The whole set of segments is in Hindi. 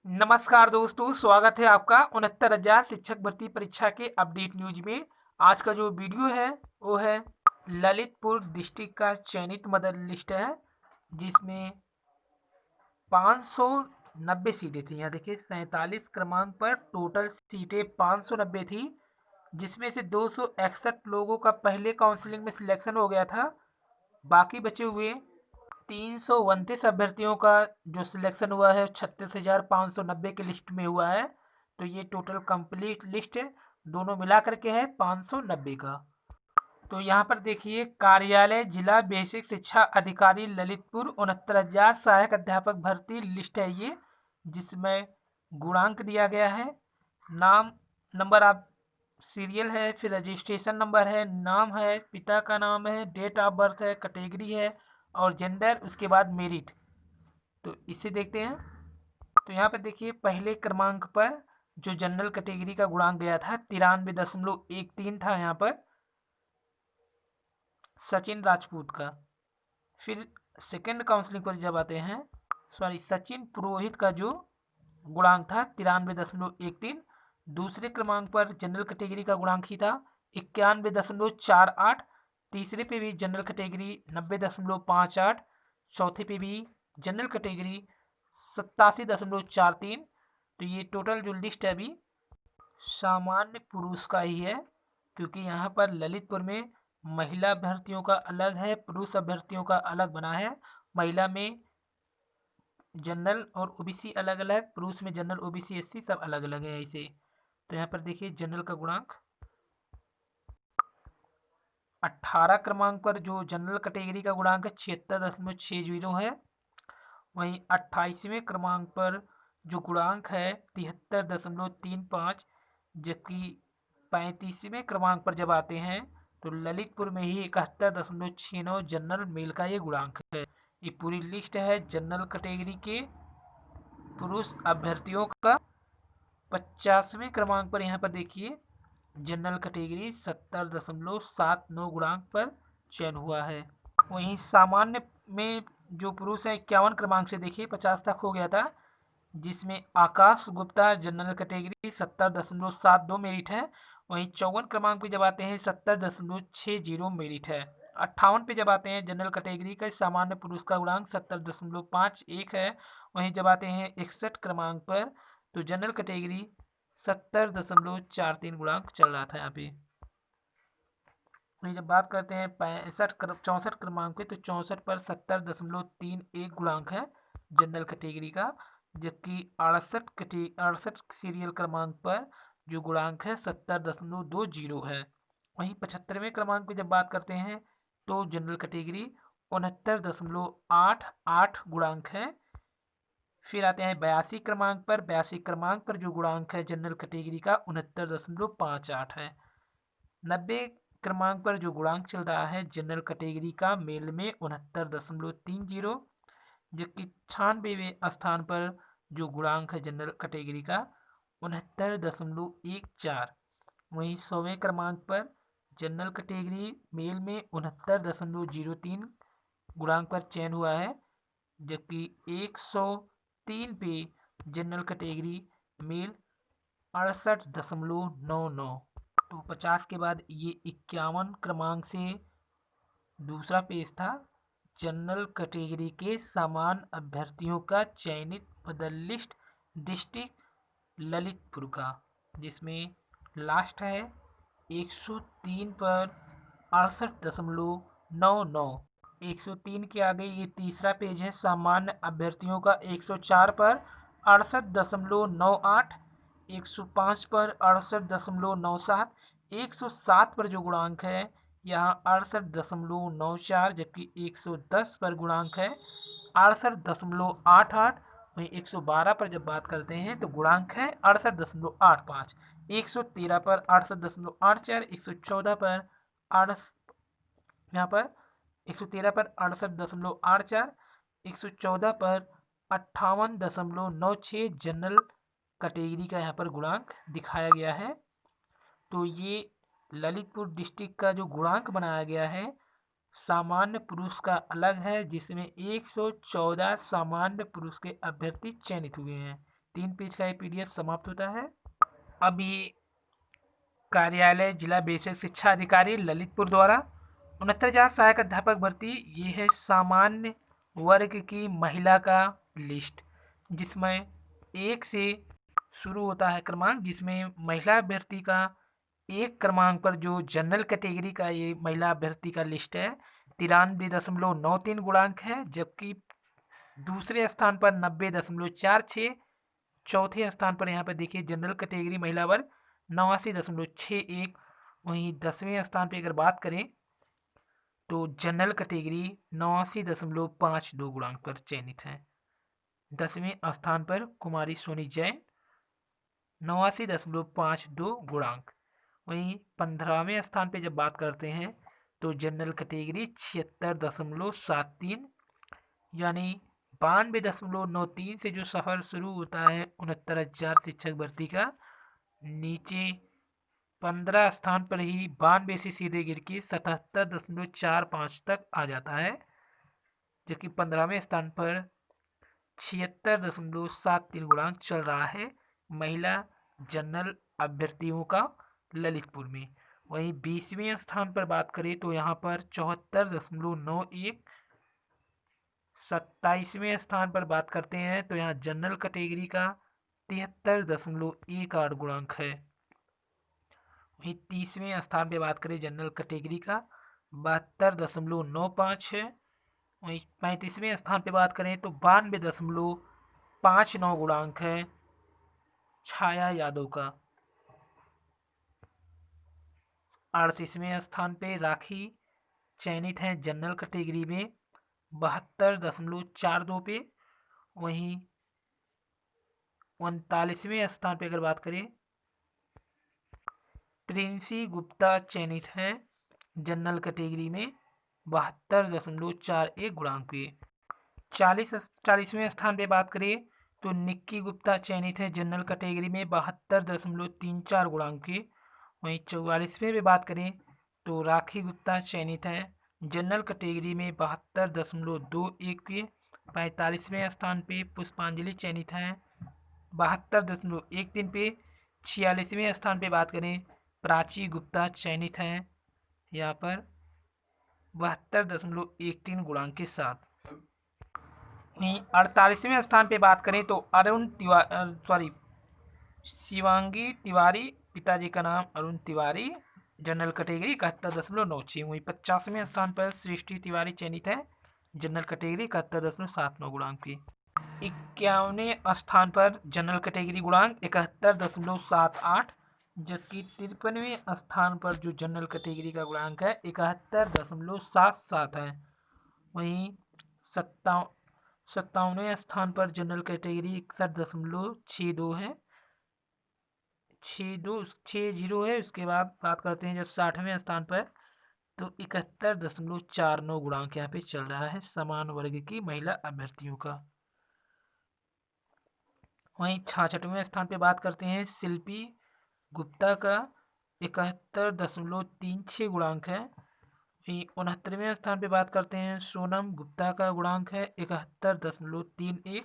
नमस्कार दोस्तों, स्वागत है आपका 69,000 शिक्षक भर्ती परीक्षा के अपडेट न्यूज में। आज का जो वीडियो है वो है ललितपुर डिस्ट्रिक्ट का चयनित मदर लिस्ट है, जिसमेमें 590 सीटें थी। यहाँ देखिए 47 क्रमांक पर टोटल सीटें 590 थी, जिसमें से 261 लोगों का पहले काउंसलिंग में सिलेक्शन हो गया था। बाकी बचे हुए 329 अभ्यर्थियों का जो सिलेक्शन हुआ है 36,590 के लिस्ट में हुआ है। तो ये टोटल कंप्लीट लिस्ट है, दोनों मिला करके है 590 का। तो यहाँ पर देखिए कार्यालय जिला बेसिक शिक्षा अधिकारी ललितपुर 69,000 सहायक अध्यापक भर्ती लिस्ट है ये, जिसमें गुणांक दिया गया है, नाम नंबर आप सीरियल है, फिर रजिस्ट्रेशन नंबर है, नाम है, पिता का नाम है, डेट ऑफ बर्थ है, कैटेगरी है और जेंडर, उसके बाद मेरिट। तो इसे देखते हैं। तो यहाँ पर देखिए पहले क्रमांक पर जो जनरल कैटेगरी का गुणांक गया था 93.13 था यहाँ पर सचिन राजपूत का। फिर सेकंड काउंसलिंग पर जब आते हैं, सचिन पुरोहित का जो गुणांक था 93.13। दूसरे क्रमांक पर जनरल कैटेगरी का गुणांक ही था 91.48। तीसरे पे भी जनरल कैटेगरी 90.58। चौथे पे भी जनरल कैटेगरी 87.43। तो ये टोटल जो लिस्ट है अभी सामान्य पुरुष का ही है, क्योंकि यहाँ पर ललितपुर में महिला अभ्यर्थियों का अलग है, पुरुष अभ्यर्थियों का अलग बना है। महिला में जनरल और ओबीसी अलग अलग, पुरुष में जनरल ओबीसी एससी सब अलग अलग है ऐसे। तो यहाँ पर देखिए जनरल का गुणांक 18 क्रमांक पर जो जनरल कैटेगरी का गुणांक है 76.60 है। वहीं 28वें क्रमांक पर जो गुणांक है 73.35। जबकि 35वें क्रमांक पर जब आते हैं तो ललितपुर में ही 71.69 जनरल मेल का ये गुणांक है। ये पूरी लिस्ट है जनरल कैटेगरी के पुरुष अभ्यर्थियों का। 50वें क्रमांक पर यहाँ पर देखिए जनरल कैटेगरी 70.79 गुणांक पर चयन हुआ है। वहीं सामान्य में जो पुरुष है 51 क्रमांक से देखिए 50 तक हो गया था, जिसमें आकाश गुप्ता जनरल कैटेगरी 70.72 मेरिट है। वहीं 54 क्रमांक पे जब आते हैं 70.60 मेरिट है। 58 पे जब आते हैं जनरल कैटेगरी का सामान्य पुरुष का गुणांक 70.51 है। वहीं जब आते हैं 61 क्रमांक पर तो जनरल कैटेगरी 70.43 गुणांक चल रहा था यहाँ पे। वहीं जब बात करते हैं 64 क्रमांक पे तो 64 पर 70.31 गुणांक है जनरल कैटेगरी का। जबकि 68 सीरियल क्रमांक पर जो गुणांक है 70.20 है। वहीं 75वें क्रमांक पे जब बात करते हैं तो जनरल कैटेगरी 69.88 गुणांक है। फिर आते हैं 82 क्रमांक पर जो गुणांक है जनरल कैटेगरी का 69.58 है। 90 क्रमांक पर जो गुणांक चल रहा है जनरल कैटेगरी का मेल में 69.30। जबकि 96वें स्थान पर जो गुणांक है जनरल कैटेगरी का 69.14। वहीं 100वें क्रमांक पर जनरल कैटेगरी मेल में 69.03 गुणांक पर चयन हुआ है। जबकि 103 पे जनरल कैटेगरी मेल 68.99। तो 50 के बाद ये 51 क्रमांक से दूसरा पेज था जनरल कैटेगरी के समान अभ्यर्थियों का चयनित पद लिस्ट डिस्ट्रिक्ट ललितपुर का, जिसमें लास्ट है 103 पर 68.99। 103 के आगे ये तीसरा पेज है सामान्य अभ्यर्थियों का 104 पर 68.98। 105 पर 68.97। 107 पर जो गुणांक है यहाँ 68.94। जबकि 110 पर गुणांक है 68.88। वहीं 112 पर जब बात करते हैं तो गुणांक है 68.85। 113 पर 68.84। 114 पर 113 पर 68.84। 114 पर 58.96 जनरल कैटेगरी का यहाँ पर गुणांक दिखाया गया है। तो ये ललितपुर डिस्ट्रिक्ट का जो गुणांक बनाया गया है सामान्य पुरुष का अलग है, जिसमें 114 सामान्य पुरुष के अभ्यर्थी चयनित हुए हैं। 3 पेज का ये PDF समाप्त होता है। अभी कार्यालय जिला बेसिक शिक्षा अधिकारी ललितपुर द्वारा 69,000 सहायक अध्यापक भर्ती। ये है सामान्य वर्ग की महिला का लिस्ट, जिसमें 1 से शुरू होता है क्रमांक, जिसमें महिला अभ्यर्थी का 1 क्रमांक पर जो जनरल कैटेगरी का ये महिला अभ्यर्थी का लिस्ट है 93.93 गुणांक है, जबकि दूसरे स्थान पर 90.46, चौथे स्थान पर यहाँ पर देखिए जनरल कैटेगरी महिला वर्ग 89.61। वहीं 10वें स्थान पर अगर बात करें तो जनरल कैटेगरी 89.52 गुणांक पर चयनित है। 10वें स्थान पर कुमारी सोनी जैन 89.52 गुणांक। वहीं 15वें स्थान पर जब बात करते हैं तो जनरल कैटेगरी 76.73 यानी 92.93 से जो सफ़र शुरू होता है 69,000 शिक्षक भर्ती का, नीचे 15 स्थान पर ही 92 से सीधे गिर के 77.45 तक आ जाता है, जबकि 15वें स्थान पर 76.73 गुणांक चल रहा है महिला जनरल अभ्यर्थियों का ललितपुर में। वहीं 20वें स्थान पर बात करें तो यहाँ पर 74.91। 27वें स्थान पर बात करते हैं तो यहाँ जनरल कैटेगरी का 73.18 गुणांक है। वहीं 30वें स्थान पे बात करें जनरल कैटेगरी का 72.95 है। वहीं 35वें स्थान पे बात करें तो 92.59 गुणांक है छाया यादव का। 38वें स्थान पे राखी चयनित है जनरल कैटेगरी में 72.42 पे। वहीं 39वें स्थान पे अगर बात करें प्रिंसी गुप्ता चयनित हैं जनरल कैटेगरी में 72.41 गुणांक पे। 40वें स्थान पे बात करें तो निक्की गुप्ता चयनित है जनरल कैटेगरी में 72.34 गुणांक के। वहीं 44वें पे बात करें तो राखी गुप्ता चयनित है जनरल कैटेगरी में 72.21 के। 45वें स्थान पे पुष्पांजलि चयनित है 72.13 पे। 46वें स्थान पे बात करें प्राची गुप्ता चयनित हैं यहाँ पर 72.13 गुणांक के साथ। वहीं 48वें स्थान पे बात करें तो शिवांगी तिवारी, पिताजी का नाम अरुण तिवारी, जनरल कैटेगरी 71.96। वहीं 50वें स्थान पर सृष्टि तिवारी चयनित है जनरल कैटेगरी 71.79 गुणांक की। 51वें स्थान पर जनरल कैटेगरी गुणांक 71.78, जबकि 53वें स्थान पर जो जनरल कैटेगरी का गुणांक है 71.77 है। वहीं 57वें स्थान पर जनरल कैटेगरी 61.62 है 60 है। उसके बाद बात करते हैं जब 60वें स्थान पर तो 71.49 गुणांक यहाँ पे चल रहा है समान वर्ग की महिला अभ्यर्थियों का। वहीं 66वें स्थान पे बात करते हैं शिल्पी गुप्ता का 71.36 गुणांक है। 69वें स्थान पे बात करते हैं सोनम गुप्ता का गुणांक है 71.31।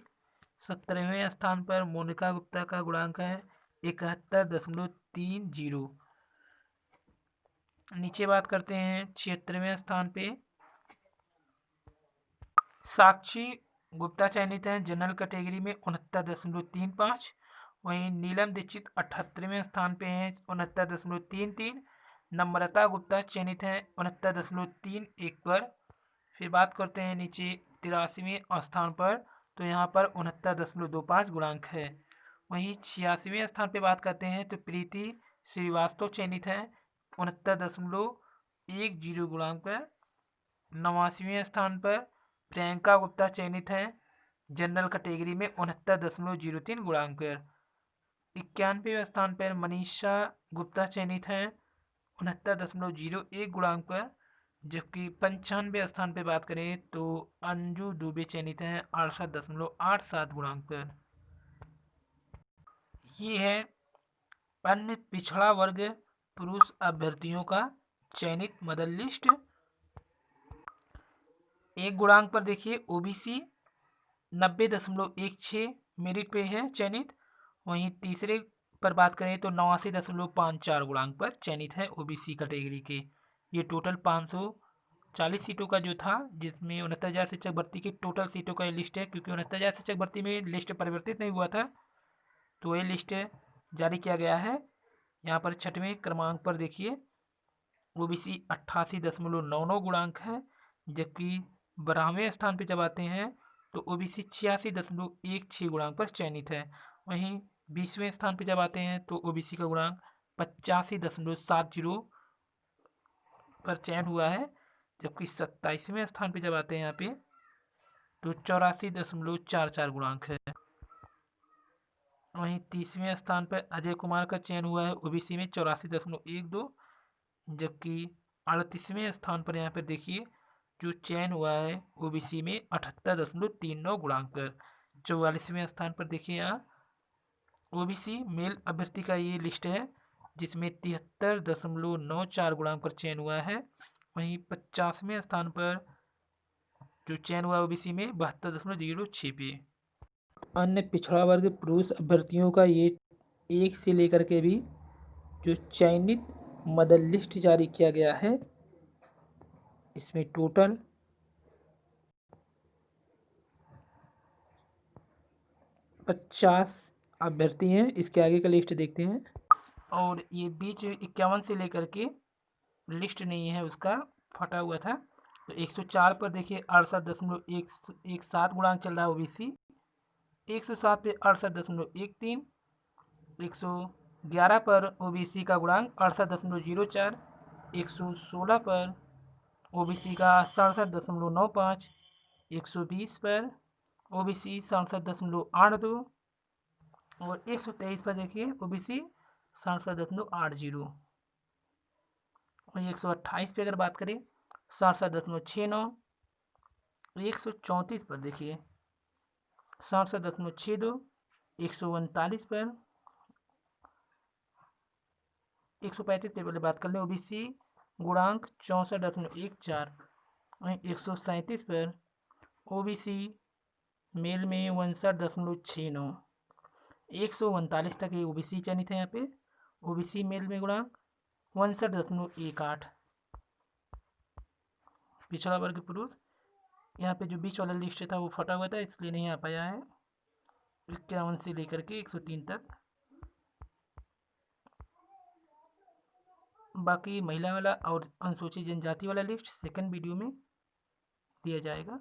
17वें स्थान पर मोनिका गुप्ता का गुणांक है 71.30। नीचे बात करते हैं 76वें स्थान पे साक्षी गुप्ता चयनित हैं जनरल कैटेगरी में 69.35। वहीं नीलम दीक्षित 78वें स्थान पे हैं 69.33। नम्रता गुप्ता चयनित हैं 69.31 पर। फिर बात करते हैं नीचे 83वें स्थान पर तो यहाँ पर 69.25 गुणांक है। वहीं 86वें स्थान पे बात करते हैं तो प्रीति श्रीवास्तव चयनित है 69.10 गुणांक पर। 89वें स्थान पर प्रियंका गुप्ता चयनित हैं जनरल कैटेगरी में 69.03 गुणांक पर। 91वें स्थान पर मनीषा गुप्ता चयनित हैं 69.01 गुणांक पर, जबकि 95वें स्थान पर बात करें तो अंजू दुबे चयनित हैं 68.87 गुणांक पर। ये है अन्य पिछड़ा वर्ग पुरुष अभ्यर्थियों का चयनित मदर लिस्ट। एक गुणांक पर देखिए ओबीसी 90.16 मेरिट पे है चयनित। वहीं तीसरे पर बात करें तो 89.54 गुणांक पर चयनित है ओबीसी कैटेगरी के। ये टोटल 540 सीटों का जो था, जिसमें 69,000 शिक्षक भर्ती की टोटल सीटों का ये लिस्ट है, क्योंकि 69,000 शिक्षक भर्ती में लिस्ट परिवर्तित नहीं हुआ था, तो ये लिस्ट जारी किया गया है। यहाँ पर छठवें क्रमांक पर देखिए ओबीसी 88.99 गुणांक है, जबकि 12वें स्थान पर जब आते हैं तो ओबीसी 86.16 गुणांक पर चयनित है। वहीं 20वें स्थान पर जब आते हैं तो ओबीसी का गुणांक 85.70 पर चयन हुआ है, जबकि 27वें स्थान पर जब आते हैं यहाँ पे तो 84.44 गुणांक है। वहीं 30वें स्थान पर अजय कुमार का चयन हुआ है ओबीसी में 84.12, जबकि 38वें स्थान पर यहाँ पर देखिए जो चयन हुआ है ओबीसी में 78.39 गुणांक पर। 44वें स्थान पर देखिए यहाँ ओबीसी मेल अभ्यर्थी का ये लिस्ट है, जिसमें 73.94 गुणांक पर चयन हुआ है। वहीं 50वें स्थान पर जो चयन हुआ ओबीसी में 72.06 पे। अन्य पिछड़ा वर्ग पुरुष अभ्यर्थियों का ये 1 से लेकर के भी जो चयनित मदर लिस्ट जारी किया गया है, इसमें टोटल 50 अभ्यर्थी हैं। इसके आगे का लिस्ट देखते हैं। और ये बीच 51 से लेकर के लिस्ट नहीं है, उसका फटा हुआ था। तो 104 पर देखिए 68.117 गुणांक चल रहा है ओबीसी। 107 पे 68.13। 111 पर ओबीसी का गुणांक 68.04। 116 पर ओबीसी का 67.95। 120 पर ओबीसी 67.82 और 123 पर देखिए ओबीसी 67.80। और 128 पे अगर बात करें 67.69। 134 पर देखिए 67.62। 139 पर 135 पे पहले बात कर लें ओबीसी गुणांक 64.14। वहीं 137 पर ओबीसी मेल में 59.69। 139 तक ये ओबीसी चयनित है। यहाँ पे ओबीसी मेल में गुणांक 59.18। पिछड़ा वर्ग पुरुष यहाँ पे जो बीच वाला लिस्ट था वो फटा हुआ था, इसलिए नहीं आ पाया है। 51 से लेकर के 103 तक। बाकी महिला वाला और अनुसूचित जनजाति वाला लिस्ट सेकंड वीडियो में दिया जाएगा।